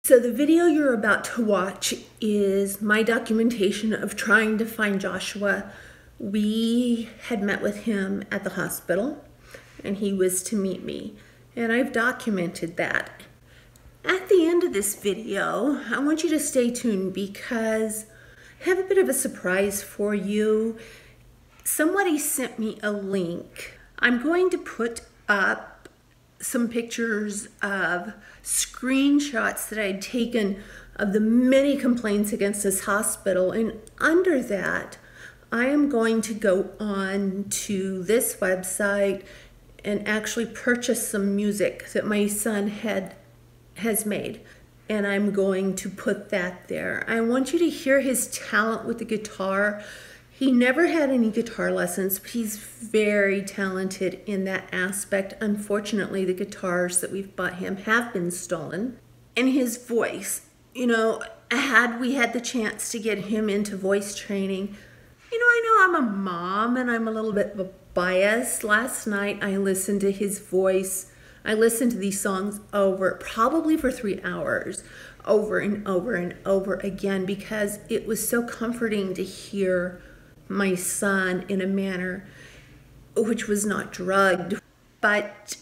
So the video you're about to watch is my documentation of trying to find Joshua. We had met with him at the hospital and he was to meet me, and I've documented that. At the end of this video, I want you to stay tuned because I have a bit of a surprise for you. Somebody sent me a link. I'm going to put up some pictures of screenshots that I'd taken of the many complaints against this hospital, and under that I am going to go on to this website and actually purchase some music that my son has made, and I'm going to put that there. I want you to hear his talent with the guitar. He never had any guitar lessons, but he's very talented in that aspect. Unfortunately, the guitars that we've bought him have been stolen. And his voice, had we had the chance to get him into voice training, I know I'm a mom and I'm a little bit biased. Last night I listened to his voice. I listened to these songs probably for 3 hours, over and over and over again, because it was so comforting to hear my son in a manner which was not drugged. But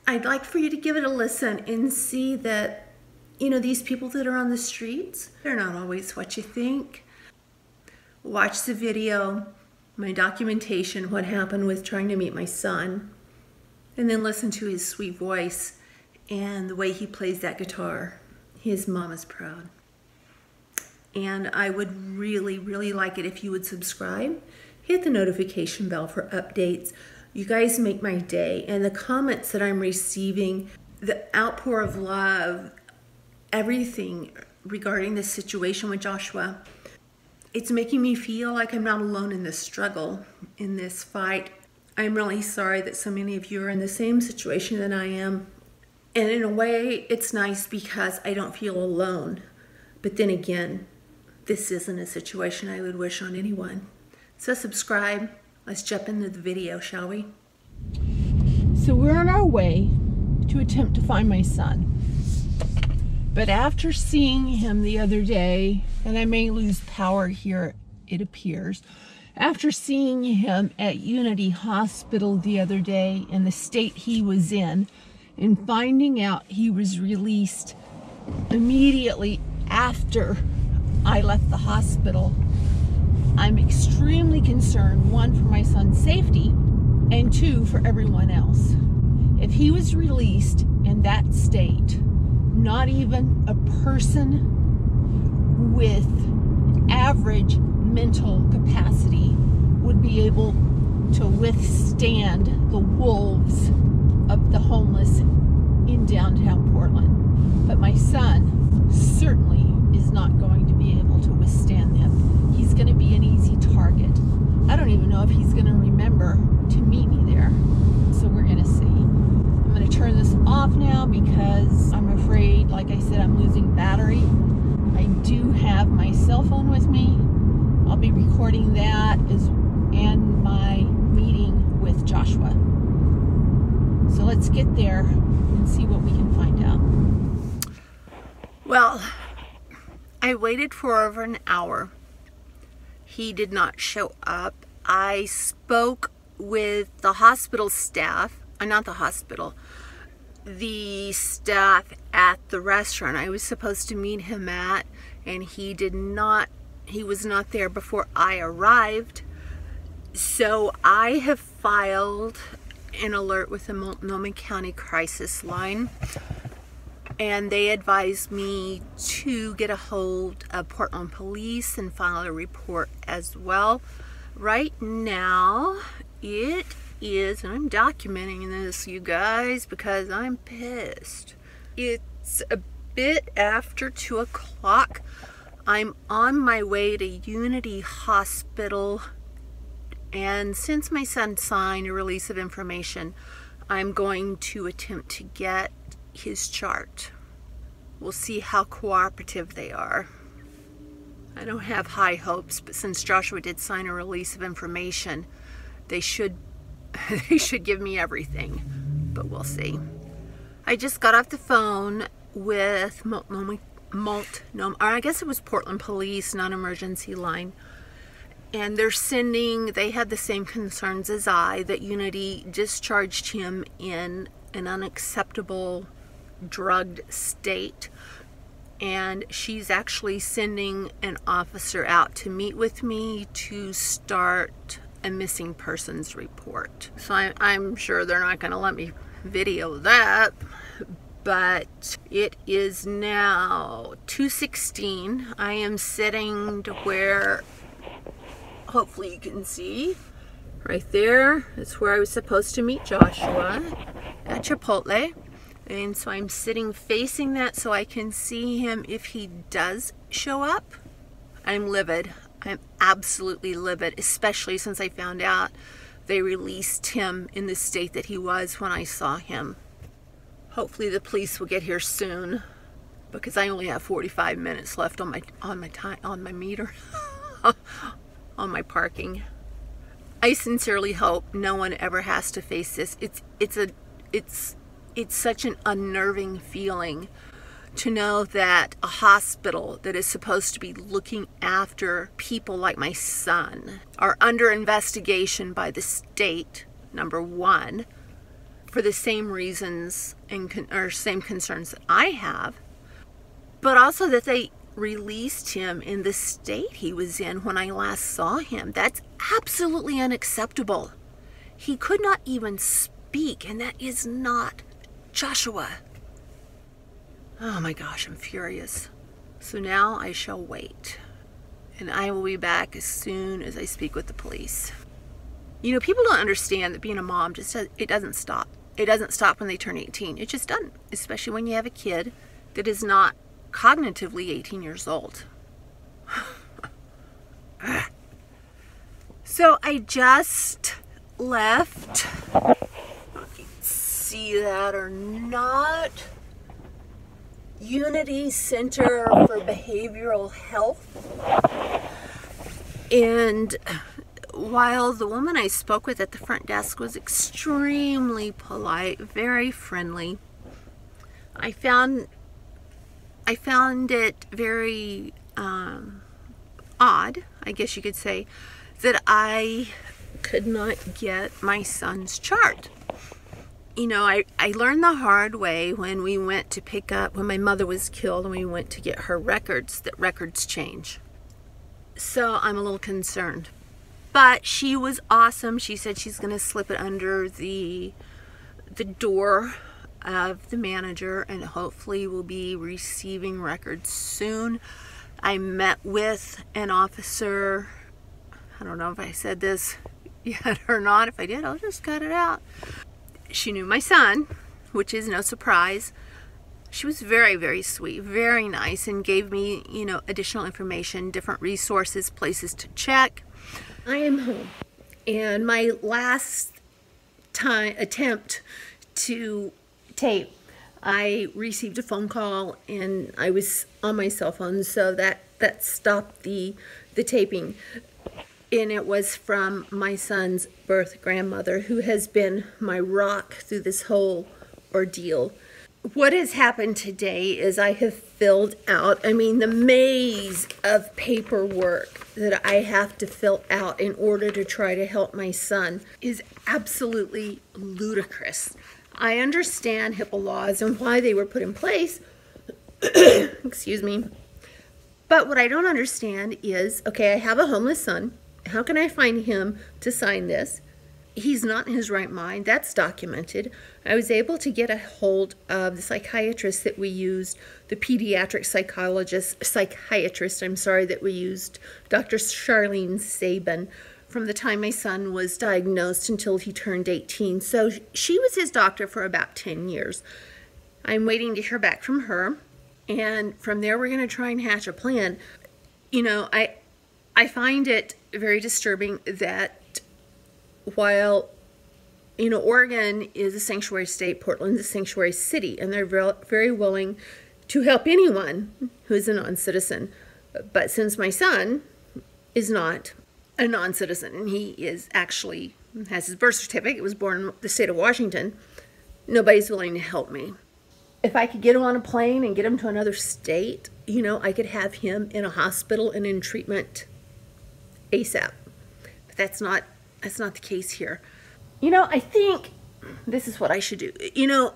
I'd like for you to give it a listen and see that, these people that are on the streets, they're not always what you think. Watch the video, my documentation, what happened with trying to meet my son, and then listen to his sweet voice and the way he plays that guitar. His mom is proud. And I would really, really like it if you would subscribe, hit the notification bell for updates. You guys make my day. And the comments that I'm receiving, the outpour of love, everything regarding this situation with Joshua, it's making me feel like I'm not alone in this struggle, in this fight. I'm really sorry that so many of you are in the same situation that I am. And in a way, it's nice because I don't feel alone. But then again, this isn't a situation I would wish on anyone. So subscribe. Let's jump into the video, shall we? So we're on our way to attempt to find my son. But after seeing him the other day, and I may lose power here, it appears, after seeing him at Unity Hospital the other day in the state he was in, and finding out he was released immediately after I left the hospital, I'm extremely concerned, one, for my son's safety, and two, for everyone else. If he was released in that state, not even a person with average mental capacity would be able to withstand the wolves of the homeless in downtown Portland. But my son certainly is not going to be able to withstand them. He's going to be an easy target. I don't even know if he's going to remember to meet me there. So we're going to see. I'm going to turn this off now because I'm afraid, like I said, I'm losing battery. I do have my cell phone with me. I'll be recording that and my meeting with Joshua. So let's get there and see what we can find out. Well, I waited for over an hour. He did not show up. I spoke with the hospital staff, not the hospital, the staff at the restaurant I was supposed to meet him at, and he was not there before I arrived. So I have filed an alert with the Multnomah County Crisis Line, and they advised me to get a hold of Portland Police and file a report as well. Right now it is, and I'm documenting this, you guys, because I'm pissed. It's a bit after 2 o'clock. I'm on my way to Unity Hospital, and since my son signed a release of information, I'm going to attempt to get his chart. We'll see how cooperative they are. I don't have high hopes, but since Joshua did sign a release of information, they should give me everything, but we'll see. I just got off the phone with Multnomah or I guess it was Portland Police, non-emergency line. And they had the same concerns as I, that Unity discharged him in an unacceptable drugged state. And she's actually sending an officer out to meet with me to start a missing persons report. So I'm sure they're not going to let me video that. But it is now 2:16. I am sitting to where, hopefully you can see, right there. That's where I was supposed to meet Joshua, at Chipotle. And so I'm sitting facing that so I can see him if he does show up. I'm livid. I'm absolutely livid, especially since I found out they released him in the state that he was when I saw him. Hopefully the police will get here soon, because I only have 45 minutes left on my meter, on my parking. I sincerely hope no one ever has to face this. It's such an unnerving feeling to know that a hospital that is supposed to be looking after people like my son are under investigation by the state, number one, for the same reasons or same concerns that I have, but also that they released him in the state he was in when I last saw him. That's absolutely unacceptable. He could not even speak, and that is not Joshua. Oh my gosh, I'm furious. So now I shall wait, and I will be back as soon as I speak with the police. You know, people don't understand that being a mom it doesn't stop. It doesn't stop when they turn 18. It just doesn't, especially when you have a kid that is not cognitively 18 years old. So I just left, see that or not, Unity Center for Behavioral Health. And while the woman I spoke with at the front desk was extremely polite, very friendly, I found it very odd, I guess you could say, that I could not get my son's chart. You know, I learned the hard way when we went to pick up, when my mother was killed and we went to get her records, that records change. So I'm a little concerned. But she was awesome. She said she's going to slip it under the door of the manager, and hopefully we'll be receiving records soon. I met with an officer. I don't know if I said this yet or not. If I did, I'll just cut it out. She knew my son, which is no surprise. She was very, very sweet, very nice, and gave me, you know, additional information, different resources, places to check. I am home, and my last attempt to tape, I received a phone call, and I was on my cell phone, so that stopped the taping. And it was from my son's birth grandmother, who has been my rock through this whole ordeal. What has happened today is I have filled out, the maze of paperwork that I have to fill out in order to try to help my son is absolutely ludicrous. I understand HIPAA laws and why they were put in place, excuse me, but what I don't understand is, okay, I have a homeless son. How can I find him to sign this? He's not in his right mind. That's documented. I was able to get a hold of the psychiatrist that we used, the pediatric psychiatrist, that we used, Dr. Charlene Sabin, from the time my son was diagnosed until he turned 18. So she was his doctor for about 10 years. I'm waiting to hear back from her, and from there we're going to try and hatch a plan. You know, I find it very disturbing that while, you know, Oregon is a sanctuary state, Portland's a sanctuary city, and they're very willing to help anyone who is a non-citizen. But since my son is not a non-citizen, and he is actually, has his birth certificate, was born in the state of Washington, nobody's willing to help me. If I could get him on a plane and get him to another state, you know, I could have him in a hospital and in treatment ASAP. But that's not the case here. You know, I think this is what I should do. You know,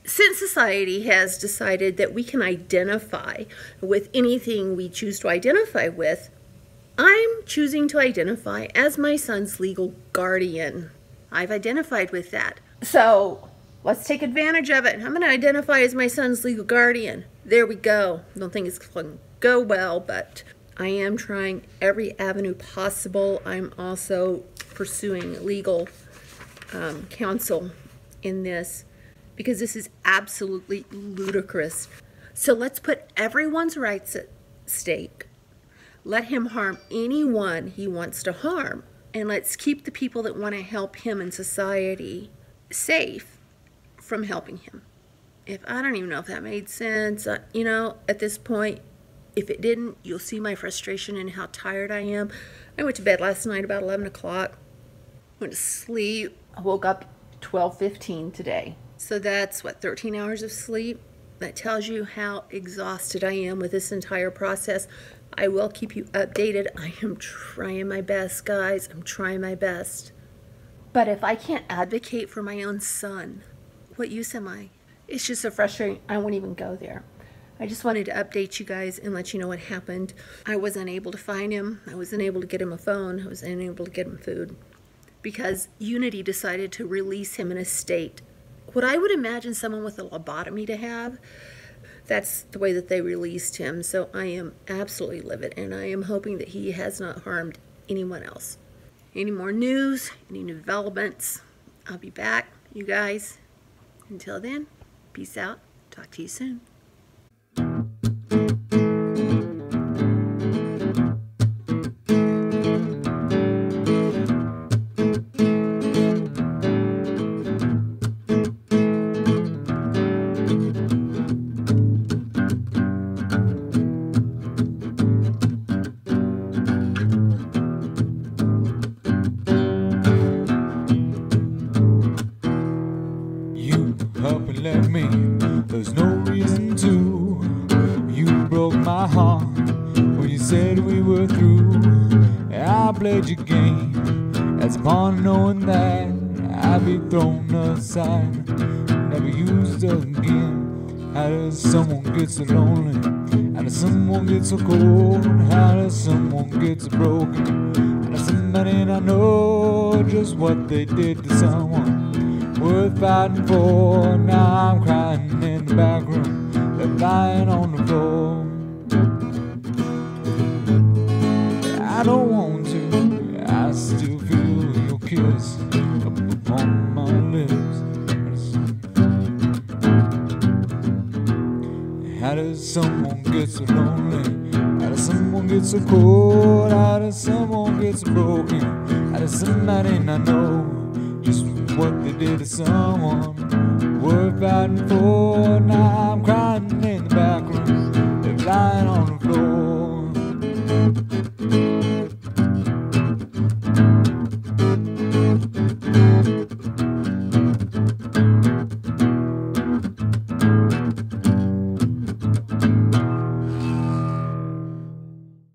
since society has decided that we can identify with anything we choose to identify with, I'm choosing to identify as my son's legal guardian. I've identified with that. So let's take advantage of it. I'm going to identify as my son's legal guardian. There we go. I don't think it's going to go well, but I am trying every avenue possible. I'm also pursuing legal counsel in this because this is absolutely ludicrous. So let's put everyone's rights at stake. Let him harm anyone he wants to harm. And let's keep the people that want to help him in society safe from helping him. I don't even know if that made sense. You know, at this point, if it didn't, you'll see my frustration and how tired I am. I went to bed last night about 11 o'clock. Went to sleep. I woke up 12:15 today. So that's, what, 13 hours of sleep? That tells you how exhausted I am with this entire process. I will keep you updated. I am trying my best, guys. I'm trying my best. But if I can't advocate for my own son, what use am I? It's just so frustrating. I won't even go there. I just wanted to update you guys and let you know what happened. I wasn't able to find him. I wasn't able to get him a phone. I wasn't able to get him food because Unity decided to release him in a state. What I would imagine someone with a lobotomy to have, that's the way that they released him. So I am absolutely livid, and I am hoping that he has not harmed anyone else. Any more news, any new developments, I'll be back, you guys. Until then, peace out. Talk to you soon. Let me, there's no reason to. You broke my heart when you said we were through. I played your game as upon knowing that I'd be thrown aside, never used again. How does someone get so lonely? How does someone get so cold? How does someone get so broken? How does somebody not know just what they did to someone worth fighting for? Now I'm crying in the back room, they're lying on the floor. I don't want to, I still feel your kiss up upon my lips. How does someone get so lonely? How does someone get so cold? How does someone get so broken? How does somebody not know just what they did to someone worth fighting for? Now I'm crying